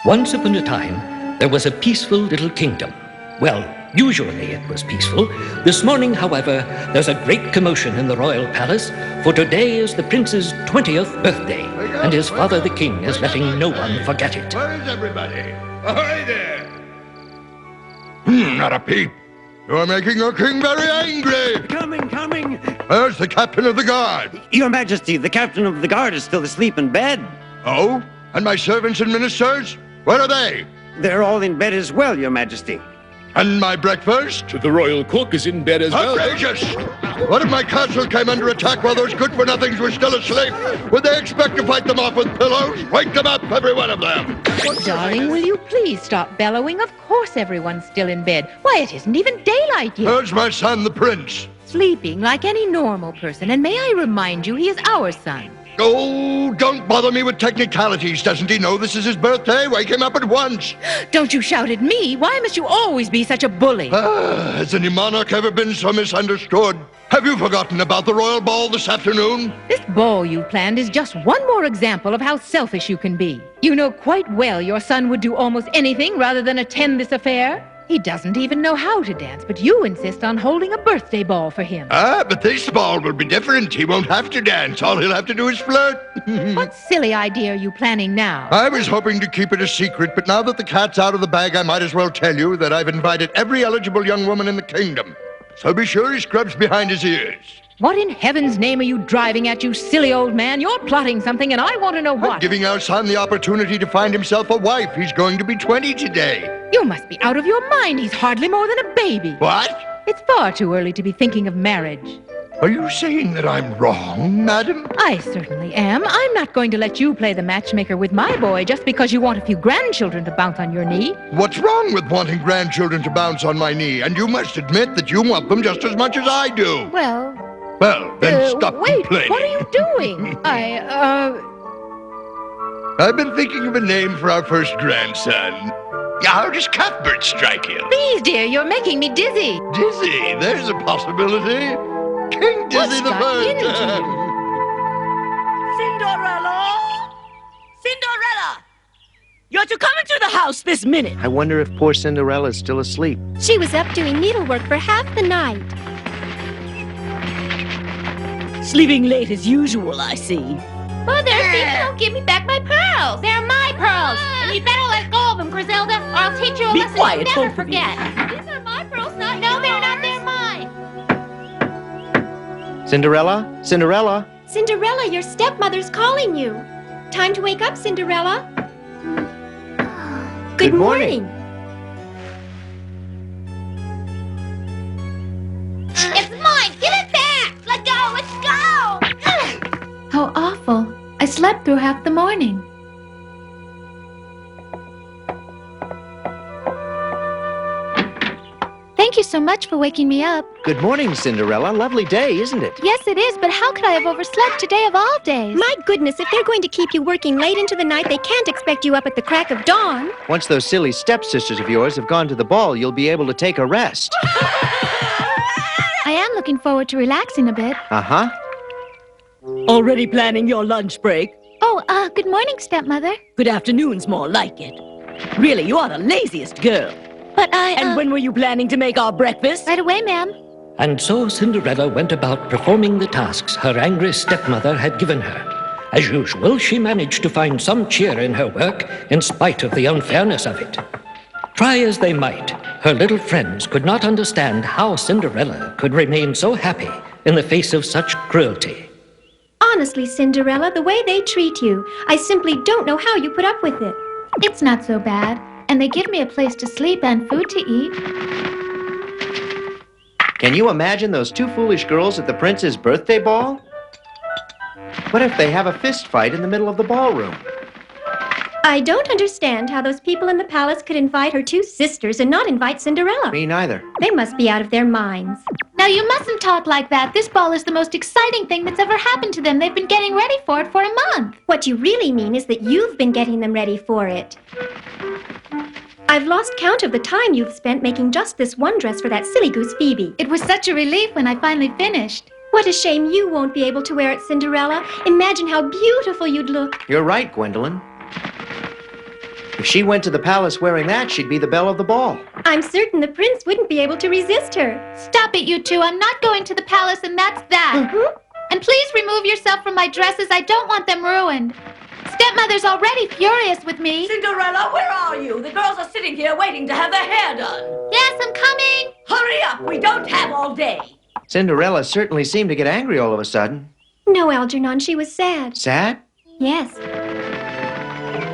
Once upon a time, there was a peaceful little kingdom. Well, usually it was peaceful. This morning, however, there's a great commotion in the royal palace, for today is the prince's 20th birthday, and his father the king is letting no one forget it. Where is everybody? Ahoy there! Not a peep. You're making your king very angry. Coming! Where's the captain of the guard? Your Majesty, the captain of the guard is still asleep in bed. Oh? And my servants and ministers? Where are they? They're all in bed as well, Your Majesty. And my breakfast? The royal cook is in bed as well. Outrageous! What if my castle came under attack while those good-for-nothings were still asleep? Would they expect to fight them off with pillows? Wake them up, every one of them! Darling, will you please stop bellowing? Of course everyone's still in bed. Why, it isn't even daylight yet. Where's my son, the prince? Sleeping like any normal person. And may I remind you, he is our son. Oh, don't bother me with technicalities. Doesn't he know this is his birthday? Wake him up at once. Don't you shout at me. Why must you always be such a bully? Has any monarch ever been so misunderstood? Have you forgotten about the royal ball this afternoon? This ball you planned is just one more example of how selfish you can be. You know quite well your son would do almost anything rather than attend this affair. He doesn't even know how to dance, but you insist on holding a birthday ball for him. But this ball will be different. He won't have to dance. All he'll have to do is flirt. What silly idea are you planning now? I was hoping to keep it a secret, but now that the cat's out of the bag, I might as well tell you that I've invited every eligible young woman in the kingdom. So be sure he scrubs behind his ears. What in heaven's name are you driving at, you silly old man? You're plotting something, and I want to know what. I'm giving our son the opportunity to find himself a wife. He's going to be 20 today. You must be out of your mind. He's hardly more than a baby. What? It's far too early to be thinking of marriage. Are you saying that I'm wrong, madam? I certainly am. I'm not going to let you play the matchmaker with my boy just because you want a few grandchildren to bounce on your knee. What's wrong with wanting grandchildren to bounce on my knee? And you must admit that you want them just as much as I do. Well, then stop complaining. What are you doing? I've been thinking of a name for our first grandson. How does Cuthbert strike you? Please, dear, you're making me dizzy. Dizzy, there's a possibility. King Dizzy the First. Cinderella! You're to come into the house this minute. I wonder if poor Cinderella's still asleep. She was up doing needlework for half the night. Sleeping late as usual, I see. Mother, please don't give me back my pearls. They're my pearls. And you better let go of them, Griselda, or I'll teach you a Be lesson quiet, you'll never both of you. forget. These are my pearls, not No, they're not. They're mine. Cinderella? Cinderella? Cinderella, your stepmother's calling you. Time to wake up, Cinderella. Good morning. It's mine. Give it back. Let go. Let's go. How awful. I slept through half the morning. Thank you so much for waking me up. Good morning, Cinderella. Lovely day, isn't it? Yes, it is, but how could I have overslept today of all days? My goodness, if they're going to keep you working late into the night, they can't expect you up at the crack of dawn. Once those silly stepsisters of yours have gone to the ball, you'll be able to take a rest. I am looking forward to relaxing a bit. Uh-huh. Already planning your lunch break? Oh, good morning, stepmother. Good afternoon's more like it. Really, you are the laziest girl. But And when were you planning to make our breakfast? Right away, ma'am. And so Cinderella went about performing the tasks her angry stepmother had given her. As usual, she managed to find some cheer in her work in spite of the unfairness of it. Try as they might, her little friends could not understand how Cinderella could remain so happy in the face of such cruelty. Honestly, Cinderella, the way they treat you, I simply don't know how you put up with it. It's not so bad. And they give me a place to sleep and food to eat. Can you imagine those two foolish girls at the prince's birthday ball? What if they have a fist fight in the middle of the ballroom? I don't understand how those people in the palace could invite her two sisters and not invite Cinderella. Me neither. They must be out of their minds. Now, you mustn't talk like that. This ball is the most exciting thing that's ever happened to them. They've been getting ready for it for a month. What you really mean is that you've been getting them ready for it. I've lost count of the time you've spent making just this one dress for that silly goose Phoebe. It was such a relief when I finally finished. What a shame you won't be able to wear it, Cinderella. Imagine how beautiful you'd look. You're right, Gwendolyn. If she went to the palace wearing that, she'd be the belle of the ball. I'm certain the prince wouldn't be able to resist her. Stop it, you two. I'm not going to the palace, and that's that. And please remove yourself from my dresses. I don't want them ruined. Stepmother's already furious with me. Cinderella, where are you? The girls are sitting here waiting to have their hair done. Yes, I'm coming. Hurry up, we don't have all day. Cinderella certainly seemed to get angry all of a sudden. No, Algernon, she was sad. Sad? Yes.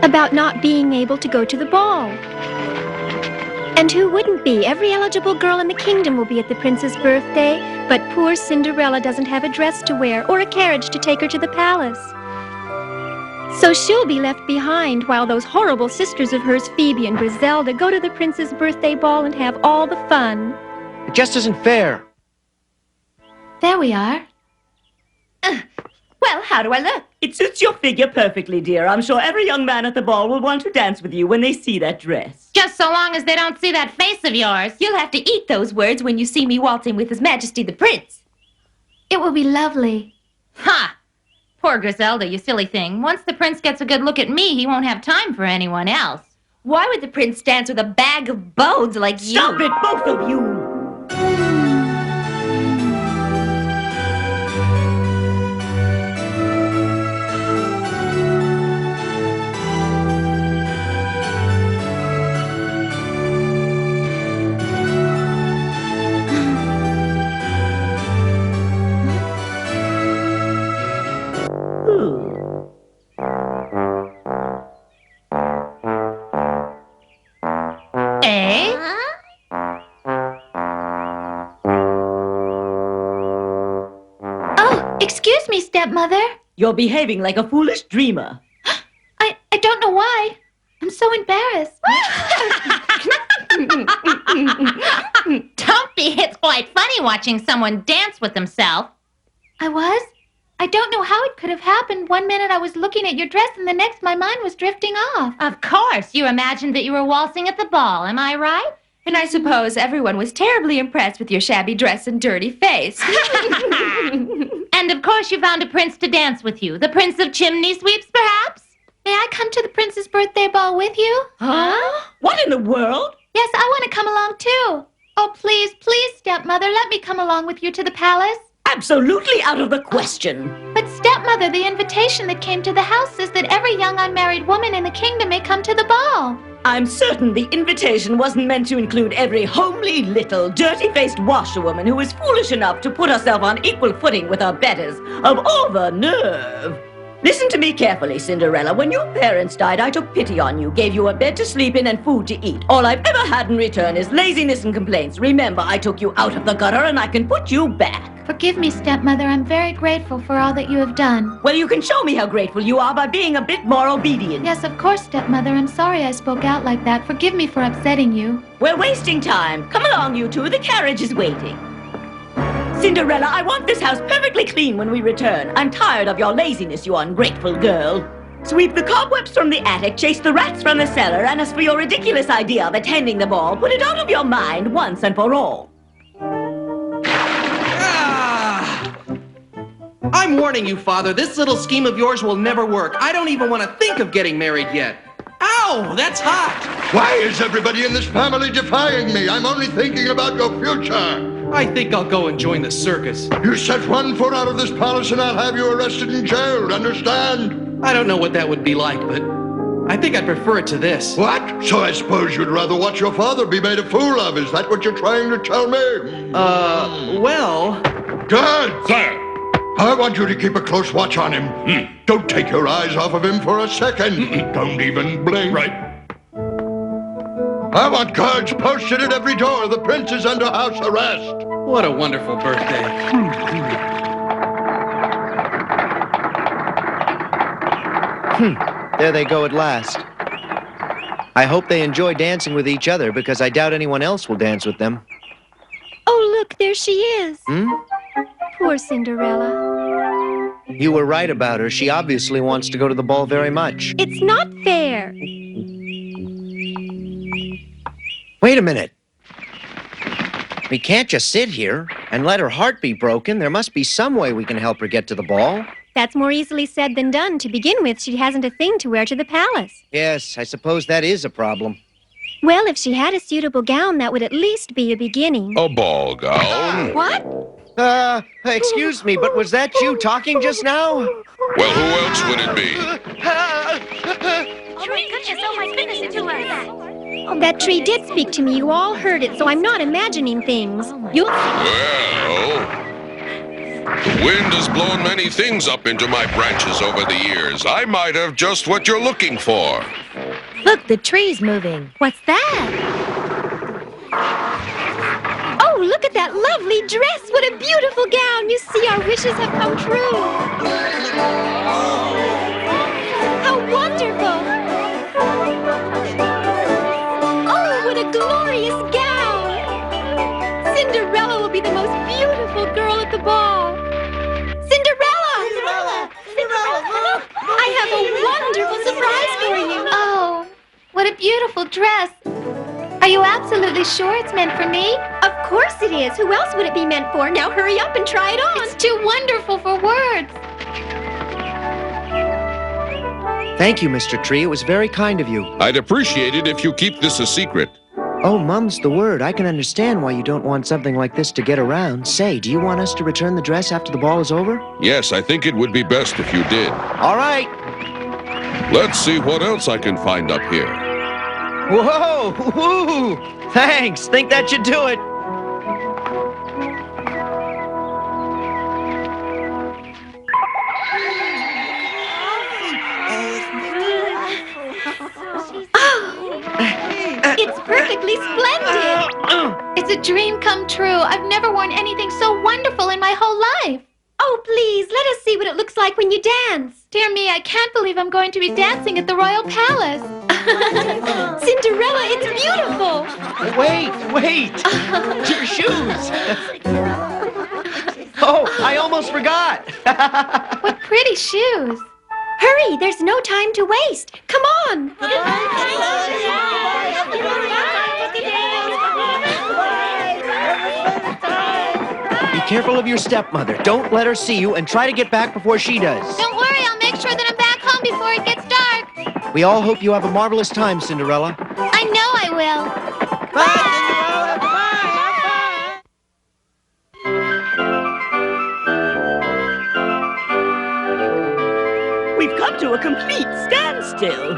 About not being able to go to the ball. And who wouldn't be? Every eligible girl in the kingdom will be at the prince's birthday, but poor Cinderella doesn't have a dress to wear or a carriage to take her to the palace. So she'll be left behind while those horrible sisters of hers, Phoebe and Griselda, go to the prince's birthday ball and have all the fun. It just isn't fair. There we are. Well, how do I look? It suits your figure perfectly, dear. I'm sure every young man at the ball will want to dance with you when they see that dress. Just so long as they don't see that face of yours. You'll have to eat those words when you see me waltzing with His Majesty the Prince. It will be lovely. Ha! Poor Griselda, you silly thing. Once the prince gets a good look at me, he won't have time for anyone else. Why would the prince dance with a bag of bones like you? Stop it, both of you! Eh? Oh, excuse me, stepmother. You're behaving like a foolish dreamer. I don't know why. I'm so embarrassed. Don't be. It's quite funny watching someone dance with himself. I was? I don't know how it could have happened. One minute I was looking at your dress, and the next my mind was drifting off. Of course, you imagined that you were waltzing at the ball, am I right? And I suppose everyone was terribly impressed with your shabby dress and dirty face. And of course you found a prince to dance with you. The Prince of Chimney Sweeps, perhaps? May I come to the prince's birthday ball with you? Huh? What in the world? Yes, I want to come along too. Oh, please, please, stepmother, let me come along with you to the palace. Absolutely out of the question. But stepmother, the invitation that came to the house says that every young unmarried woman in the kingdom may come to the ball. I'm certain the invitation wasn't meant to include every homely, little, dirty-faced washerwoman who is foolish enough to put herself on equal footing with her betters of all the nerve. Listen to me carefully, Cinderella. When your parents died, I took pity on you, gave you a bed to sleep in and food to eat. All I've ever had in return is laziness and complaints. Remember, I took you out of the gutter and I can put you back. Forgive me, stepmother. I'm very grateful for all that you have done. Well, you can show me how grateful you are by being a bit more obedient. Yes, of course, stepmother. I'm sorry I spoke out like that. Forgive me for upsetting you. We're wasting time. Come along, you two. The carriage is waiting. Cinderella, I want this house perfectly clean when we return. I'm tired of your laziness, you ungrateful girl. Sweep the cobwebs from the attic, chase the rats from the cellar, and as for your ridiculous idea of attending the ball, put it out of your mind once and for all. I'm warning you, Father, this little scheme of yours will never work. I don't even want to think of getting married yet. Ow, that's hot. Why is everybody in this family defying me? I'm only thinking about your future. I think I'll go and join the circus. You set one foot out of this palace and I'll have you arrested and jailed, understand? I don't know what that would be like, but I think I'd prefer it to this. What? So I suppose you'd rather watch your father be made a fool of. Is that what you're trying to tell me? Well... Good. Sire. I want you to keep a close watch on him. Don't take your eyes off of him for a second. Don't even blink. Right. I want guards posted at every door. The prince is under house arrest. What a wonderful birthday. There they go at last. I hope they enjoy dancing with each other because I doubt anyone else will dance with them. Oh, look, there she is. Hmm? Poor Cinderella. You were right about her. She obviously wants to go to the ball very much. It's not fair. Wait a minute. We can't just sit here and let her heart be broken. There must be some way we can help her get to the ball. That's more easily said than done. To begin with, she hasn't a thing to wear to the palace. Yes, I suppose that is a problem. Well, if she had a suitable gown, that would at least be a beginning. A ball gown? What? Excuse me, but was that you talking just now? Well, who else would it be? Oh my goodness, oh my goodness, it's too late. That tree did speak to me. You all heard it, so I'm not imagining things. You'll Well, the wind has blown many things up into my branches over the years. I might have just what you're looking for. Look, the tree's moving. What's that? Oh, look at that lovely dress. What a beautiful gown. You see, our wishes have come true. How wonderful. Oh, what a glorious gown. Cinderella will be the most beautiful girl at the ball. Cinderella! Cinderella! I have a wonderful surprise for you. Oh, what a beautiful dress. Are you absolutely sure it's meant for me? Of course it is. Who else would it be meant for? Now hurry up and try it on. It's too wonderful for words. Thank you, Mr. Tree. It was very kind of you. I'd appreciate it if you keep this a secret. Oh, mum's the word. I can understand why you don't want something like this to get around. Say, do you want us to return the dress after the ball is over? Yes, I think it would be best if you did. All right. Let's see what else I can find up here. Whoa! Woo! Thanks. Think that should do it. It's perfectly splendid. It's a dream come true. I've never worn anything so wonderful in my whole life. Oh, please, let us see what it looks like when you dance. Dear me, I can't believe I'm going to be dancing at the Royal Palace. Cinderella, it's beautiful. Wait! Your shoes! Oh, I almost forgot. What pretty shoes. Hurry, there's no time to waste. Come on. Be careful of your stepmother. Don't let her see you and try to get back before she does. Don't worry, I'll make sure that I'm back home before it gets dark. We all hope you have a marvelous time, Cinderella. I know I will. We've come to a complete standstill.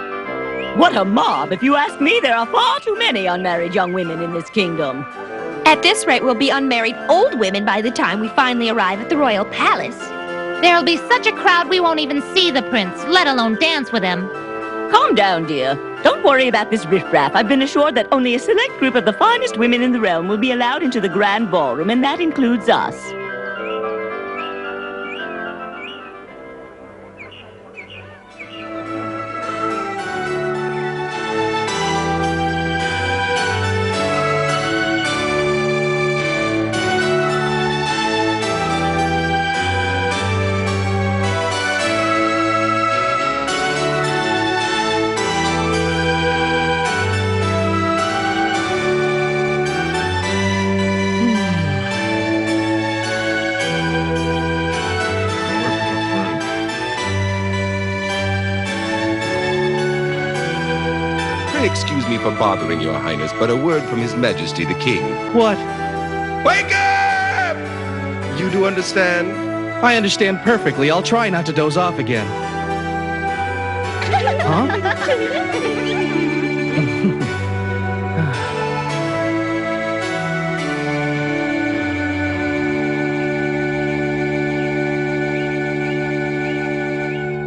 What a mob! If you ask me, there are far too many unmarried young women in this kingdom. At this rate, we'll be unmarried old women by the time we finally arrive at the royal palace. There'll be such a crowd we won't even see the prince, let alone dance with him. Calm down, dear. Don't worry about this riffraff. I've been assured that only a select group of the finest women in the realm will be allowed into the grand ballroom, and that includes us. Excuse me for bothering your highness, but a word from His Majesty the King. What? Wake up! You do understand? I understand perfectly. I'll try not to doze off again. Huh?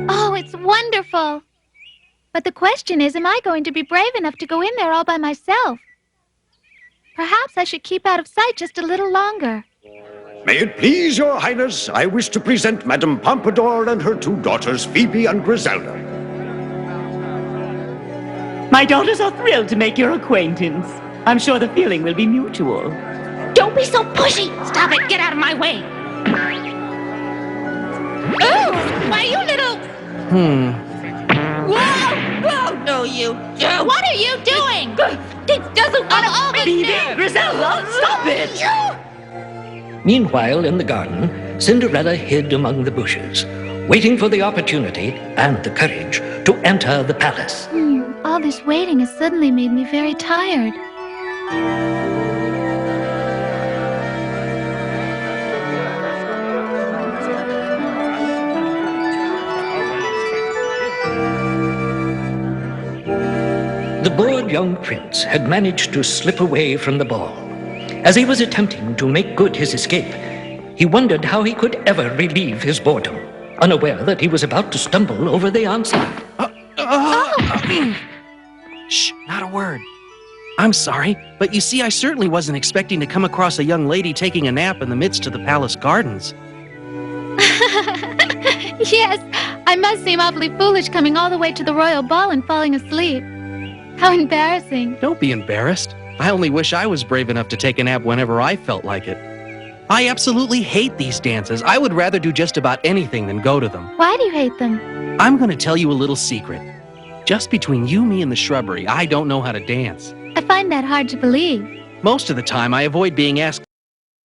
Oh, it's wonderful. But the question is, am I going to be brave enough to go in there all by myself? Perhaps I should keep out of sight just a little longer. May it please your highness, I wish to present Madame Pompadour and her two daughters, Phoebe and Griselda. My daughters are thrilled to make your acquaintance. I'm sure the feeling will be mutual. Don't be so pushy. Stop it. Get out of my way. Oh, why, you little... Whoa! Whoa! No, you don't. What are you doing? It doesn't want to... Phoebe, Griselda, stop it! Meanwhile, in the garden, Cinderella hid among the bushes. waiting for the opportunity and the courage to enter the palace. All this waiting has suddenly made me very tired. The bored young prince had managed to slip away from the ball. As he was attempting to make good his escape, he wondered how he could ever relieve his boredom, unaware that he was about to stumble over the enceinte. Shh, not a word. I'm sorry, but you see, I certainly wasn't expecting to come across a young lady taking a nap in the midst of the palace gardens. Yes, I must seem awfully foolish coming all the way to the royal ball and falling asleep. How embarrassing. Don't be embarrassed. I only wish I was brave enough to take a nap whenever I felt like it. I absolutely hate these dances. I would rather do just about anything than go to them. Why do you hate them? I'm going to tell you a little secret. Just between you, me, and the shrubbery, I don't know how to dance. I find that hard to believe. Most of the time, I avoid being asked